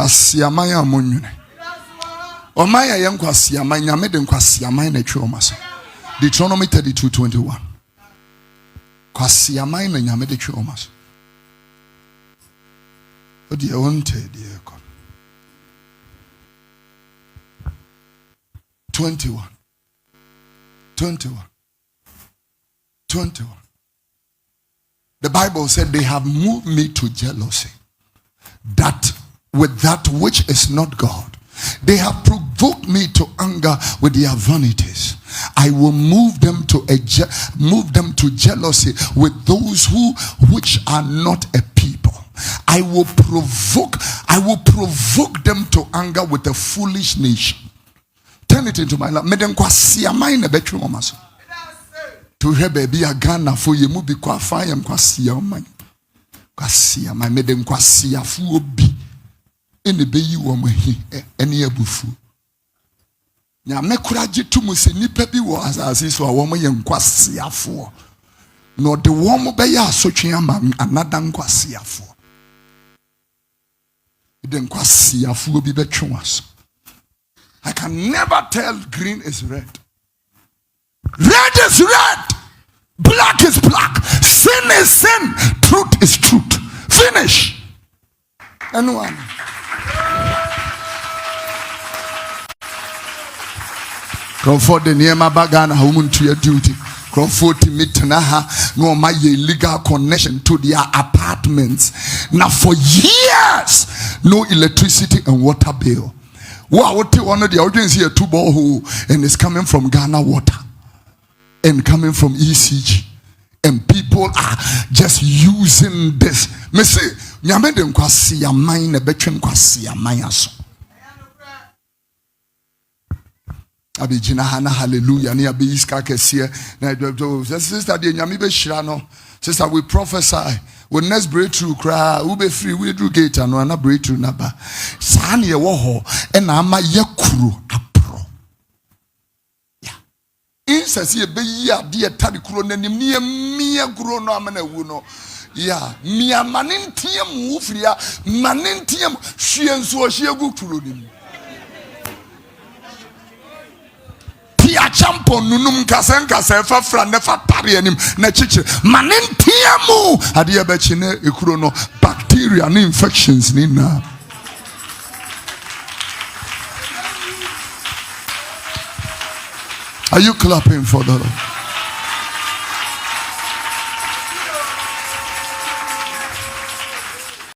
Kwasia maya Monnwene. Omaya yen kwasia man nyame de kwasia man na twe omaso. Deuteronomy 32:21. Kwasia man na nyame de twe omaso. Odi e wonte de ko. 21. The Bible said they have moved me to jealousy, that with that which is not God. They have provoked me to anger with their vanities. I will move them to jealousy with those which are not a people. I will provoke them to anger with a foolish nation. Turn it into my life. Meden kwasia mine betwe omaso. To he baby a Ghana for you mu bi kwa fa yam kwasia man. Kwasia my meden kwasia fu obi. Ene beyi wo mahi ene abufu. Nya mekura gitumu se nipa bi wo asase so a wo ye nkwasia fo. No de wo mo be ya asotwe ama anada nkwasia fo. De nkwasia fo bi betwe waso. I can never tell green is red. Red is red. Black is black. Sin is sin. Truth is truth. Finish. Anyone? Crawford the near my bagana woman to your duty. Crawford to meet Naha, no my legal connection to their apartments. Now for years, no electricity and water bill. Wow, what one of the audience here, 2 borehole, and it's coming from Ghana Water and coming from ECG, and people are just using this. Me say, nyame de nkwasi ya man na betwe nkwasi ya man aso. Abi jina hana hallelujah ni abi iska kese na sister de nyame be hira no. Sister, we prophesy. When next breakthrough cry, we be free. We do gate and na breakthrough naba. Sani ye woho and ama ye kuru apro. Yeah. Insasi ye be ya dia tadi kuro nenim ni miya kuro no amana wuno. Yeah. Miya manintiem ufria manintiem shienso shiegu kuro nim. Pia champo nunum kasen fa fra nefa tari anim na chiche manentiamu ade bechi na ekuro no bacteria and infections ni na. Are you clapping for the Lord?